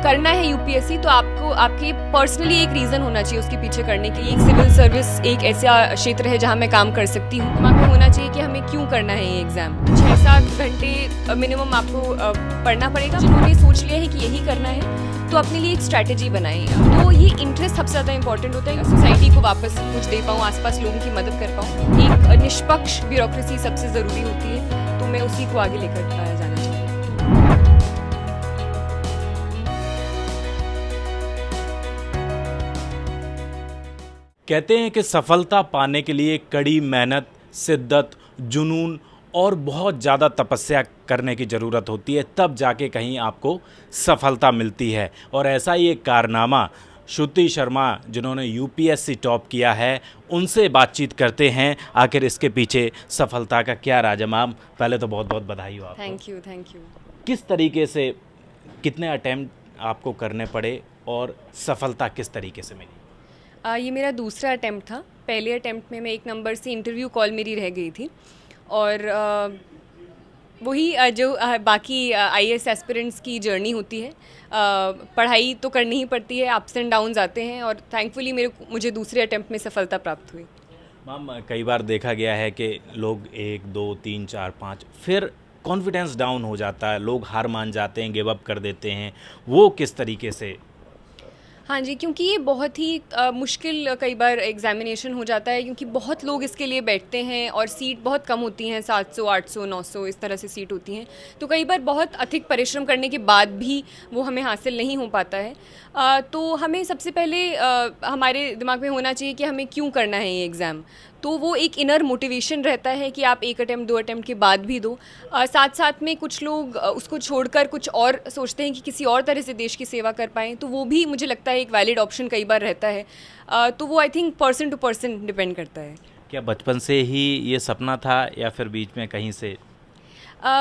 करना है यूपीएससी तो आपको आपके पर्सनली एक रीज़न होना चाहिए उसके पीछे करने के लिए। एक सिविल सर्विस एक ऐसा क्षेत्र है जहां मैं काम कर सकती हूँ। दिमाग में होना चाहिए कि हमें क्यों करना है ये एग्ज़ाम। 6-7 घंटे मिनिमम आपको पढ़ना पड़ेगा। जिन्होंने सोच लिया है कि यही करना है तो अपने लिए एक स्ट्रैटेजी बनाएं। तो ये इंटरेस्ट सबसे ज़्यादा इंपॉर्टेंट होता है। सोसाइटी को वापस कुछ दे पाऊँ, आसपास लोगों की मदद कर पाऊँ। एक निष्पक्ष ब्यूरोक्रेसी सबसे ज़रूरी होती है, तो मैं उसी को आगे लेकर जाना चाहती हूँ। कहते हैं कि सफलता पाने के लिए कड़ी मेहनत, शिद्दत, जुनून और बहुत ज़्यादा तपस्या करने की ज़रूरत होती है, तब जाके कहीं आपको सफलता मिलती है। और ऐसा ही एक कारनामा श्रुति शर्मा जिन्होंने यूपीएससी टॉप किया है, उनसे बातचीत करते हैं। आखिर इसके पीछे सफलता का क्या राज है। मैम, पहले तो बहुत बहुत बधाई हो आपको। Thank you. किस तरीके से, कितने अटेम्प्ट आपको करने पड़े और सफलता किस तरीके से मिली? ये मेरा दूसरा अटैम्प्ट था। पहले अटैम्प्ट में मैं एक नंबर से इंटरव्यू कॉल मेरी रह गई थी और वही जो बाकी आईएएस एस्पिरेंट्स की जर्नी होती है। पढ़ाई तो करनी ही पड़ती है, अप्स एंड डाउन्स आते हैं और थैंकफुली मुझे दूसरे अटैम्प्ट में सफलता प्राप्त हुई। मैम, कई बार देखा गया है कि लोग 1, 2, 3, 4, 5 फिर कॉन्फिडेंस डाउन हो जाता है, लोग हार मान जाते हैं, गिव अप कर देते हैं। वो किस तरीके से? हाँ जी, क्योंकि ये बहुत ही मुश्किल कई बार एग्जामिनेशन हो जाता है, क्योंकि बहुत लोग इसके लिए बैठते हैं और सीट बहुत कम होती हैं, 700, 800, 900 इस तरह से सीट होती हैं। तो कई बार बहुत अधिक परिश्रम करने के बाद भी वो हमें हासिल नहीं हो पाता है। तो हमें सबसे पहले हमारे दिमाग में होना चाहिए कि हमें क्यों करना है ये एग्ज़ाम। तो वो एक इनर मोटिवेशन रहता है कि आप 1 अटैम्प्ट 2 अटैम्प्ट के बाद भी दो। साथ साथ में कुछ लोग उसको छोड़कर कुछ और सोचते हैं कि किसी और तरह से देश की सेवा कर पाएँ, तो वो भी मुझे लगता है एक वैलिड ऑप्शन कई बार रहता है। तो वो I think person to person depend करता है। क्या बचपन से ही ये सपना था या फिर बीच में कहीं से?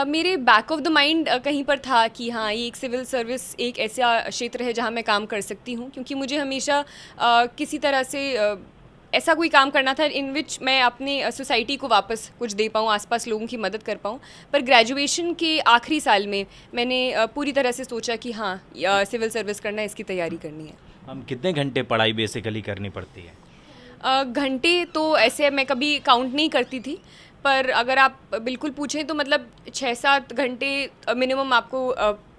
मेरे बैक ऑफ द माइंड कहीं पर था कि हाँ, ये एक सिविल सर्विस एक ऐसा क्षेत्र है जहाँ मैं काम कर सकती हूँ, क्योंकि मुझे हमेशा किसी तरह से ऐसा कोई काम करना था इन विच मैं अपने सोसाइटी को वापस कुछ दे पाऊँ, आसपास लोगों की मदद कर पाऊँ। पर ग्रेजुएशन के आखिरी साल में मैंने पूरी तरह से सोचा कि हाँ, सिविल सर्विस करना है, इसकी तैयारी करनी है। हम कितने घंटे पढ़ाई बेसिकली करनी पड़ती है? घंटे तो ऐसे मैं कभी काउंट नहीं करती थी, पर अगर आप बिल्कुल पूछें तो मतलब 6-7 घंटे मिनिमम आपको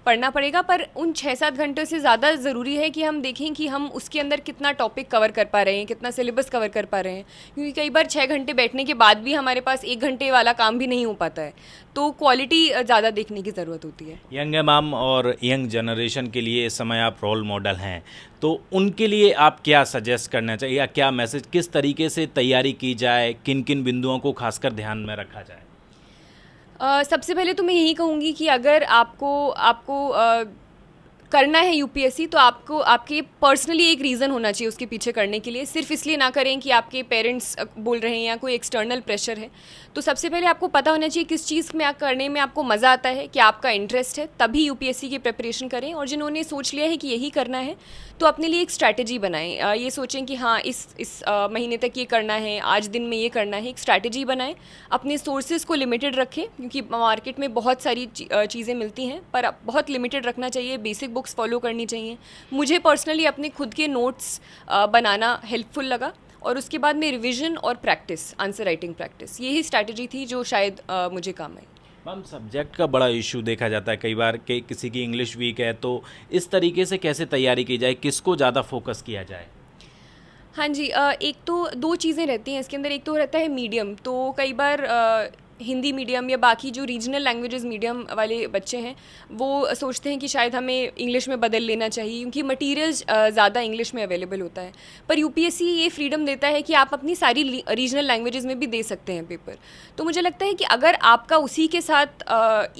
पढ़ना पड़ेगा। पर उन 6-7 घंटों से ज़्यादा ज़रूरी है कि हम देखें कि हम उसके अंदर कितना टॉपिक कवर कर पा रहे हैं, कितना सिलेबस कवर कर पा रहे हैं, क्योंकि कई बार 6 घंटे बैठने के बाद भी हमारे पास 1 घंटे वाला काम भी नहीं हो पाता है। तो क्वालिटी ज़्यादा देखने की ज़रूरत होती है। यंग है मैम, और यंग जनरेशन के लिए इस समय आप रोल मॉडल हैं, तो उनके लिए आप क्या सजेस्ट करना चाहिए या क्या मैसेज, किस तरीके से तैयारी की जाए, किन किन बिंदुओं को खासकर ध्यान में रखा जाए? सबसे पहले तो मैं यही कहूँगी कि अगर आपको करना है यूपीएससी तो आपको आपके पर्सनली एक रीज़न होना चाहिए उसके पीछे करने के लिए। सिर्फ इसलिए ना करें कि आपके पेरेंट्स बोल रहे हैं या कोई एक्सटर्नल प्रेशर है। तो सबसे पहले आपको पता होना चाहिए किस चीज़ में करने में आपको मज़ा आता है, क्या आपका इंटरेस्ट है, तभी यूपीएससी की प्रिपरेशन करें। और जिन्होंने सोच लिया है कि यही करना है तो अपने लिए एक स्ट्रैटेजी बनाएं। ये सोचें कि हाँ, इस महीने तक ये करना है, आज दिन में ये करना है। एक स्ट्रैटेजी बनाएं, अपने सोर्सेज को लिमिटेड रखें, क्योंकि मार्केट में बहुत सारी चीज़ें मिलती हैं, पर बहुत लिमिटेड रखना चाहिए। बेसिक बुक्स फॉलो करनी चाहिए। मुझे पर्सनली अपने खुद के नोट्स बनाना हेल्पफुल लगा, और उसके बाद में रिवीजन और प्रैक्टिस, आंसर राइटिंग प्रैक्टिस, यही स्ट्रैटेजी थी जो शायद मुझे काम आई। मैम, सब्जेक्ट का बड़ा इशू देखा जाता है कई बार कि किसी की इंग्लिश वीक है, तो इस तरीके से कैसे तैयारी की जाए, किसको ज़्यादा फोकस किया जाए? हाँ जी, एक तो 2 चीज़ें रहती हैं इसके अंदर। एक तो रहता है मीडियम, तो कई बार हिंदी मीडियम या बाकी जो रीजनल लैंग्वेजेस मीडियम वाले बच्चे हैं वो सोचते हैं कि शायद हमें इंग्लिश में बदल लेना चाहिए, क्योंकि मटेरियल्स ज़्यादा इंग्लिश में अवेलेबल होता है। पर यूपीएससी ये फ्रीडम देता है कि आप अपनी सारी रीजनल लैंग्वेजेस में भी दे सकते हैं पेपर। तो मुझे लगता है कि अगर आपका उसी के साथ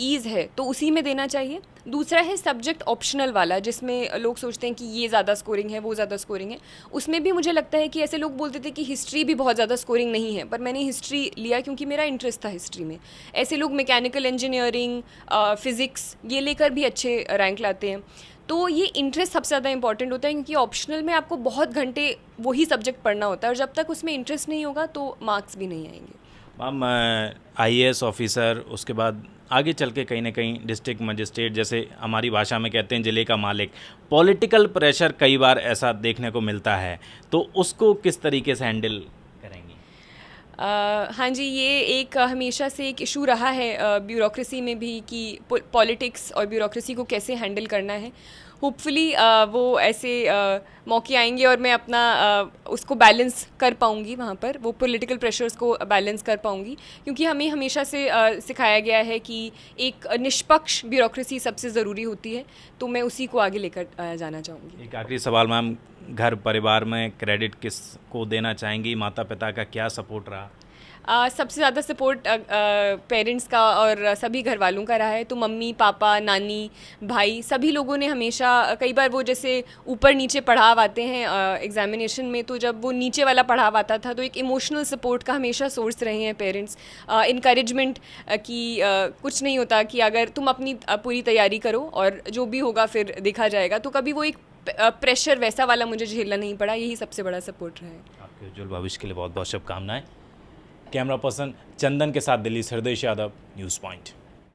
ईज़ है तो उसी में देना चाहिए। दूसरा है सब्जेक्ट ऑप्शनल वाला, जिसमें लोग सोचते हैं कि ये ज़्यादा स्कोरिंग है, वो ज़्यादा स्कोरिंग है। उसमें भी मुझे लगता है कि ऐसे लोग बोलते थे कि हिस्ट्री भी बहुत ज़्यादा स्कोरिंग नहीं है, पर मैंने हिस्ट्री लिया क्योंकि मेरा इंटरेस्ट था हिस्ट्री में। ऐसे लोग मैकेनिकल इंजीनियरिंग, फिज़िक्स ये लेकर भी अच्छे रैंक लाते हैं। तो ये इंटरेस्ट सबसे ज़्यादा इंपॉर्टेंट होता है, क्योंकि ऑप्शनल में आपको बहुत घंटे वही सब्जेक्ट पढ़ना होता है, और जब तक उसमें इंटरेस्ट नहीं होगा तो मार्क्स भी नहीं आएंगे। मैम, आईएएस ऑफिसर, उसके बाद आगे चल के कहीं ना कहीं डिस्ट्रिक्ट मजिस्ट्रेट, जैसे हमारी भाषा में कहते हैं ज़िले का मालिक, पॉलिटिकल प्रेशर कई बार ऐसा देखने को मिलता है, तो उसको किस तरीके से हैंडल करेंगी? हाँ जी, ये एक हमेशा से एक इशू रहा है ब्यूरोक्रेसी में भी कि पॉलिटिक्स और ब्यूरोक्रेसी को कैसे हैंडल करना है। होपफुली वो ऐसे मौके आएंगे और मैं अपना उसको बैलेंस कर पाऊँगी, वहाँ पर वो पॉलिटिकल प्रेशर्स को बैलेंस कर पाऊँगी, क्योंकि हमें हमेशा से सिखाया गया है कि एक निष्पक्ष ब्यूरोक्रेसी सबसे ज़रूरी होती है, तो मैं उसी को आगे लेकर जाना चाहूँगी। एक आखिरी सवाल मैम, घर परिवार में क्रेडिट किस को देना चाहेंगी? माता पिता का क्या सपोर्ट रहा? सबसे ज़्यादा सपोर्ट पेरेंट्स का और सभी घर वालों का रहा है। तो मम्मी पापा नानी भाई सभी लोगों ने हमेशा, कई बार वो जैसे ऊपर नीचे पढ़ाव आते हैं एग्जामिनेशन में, तो जब वो नीचे वाला पढ़ाव आता था तो एक इमोशनल सपोर्ट का हमेशा सोर्स रहे हैं पेरेंट्स। इनकरेजमेंट कि कुछ नहीं होता, कि अगर तुम अपनी पूरी तैयारी करो और जो भी होगा फिर देखा जाएगा, तो कभी वो एक प्रेशर वैसा वाला मुझे झेलना नहीं पड़ा। यही सबसे बड़ा सपोर्ट रहा है। आपके उज्जवल भविष्य के लिए बहुत बहुत शुभकामनाएं। कैमरा पर्सन चंदन के साथ दिल्ली से हृदय यादव, न्यूज़ पॉइंट।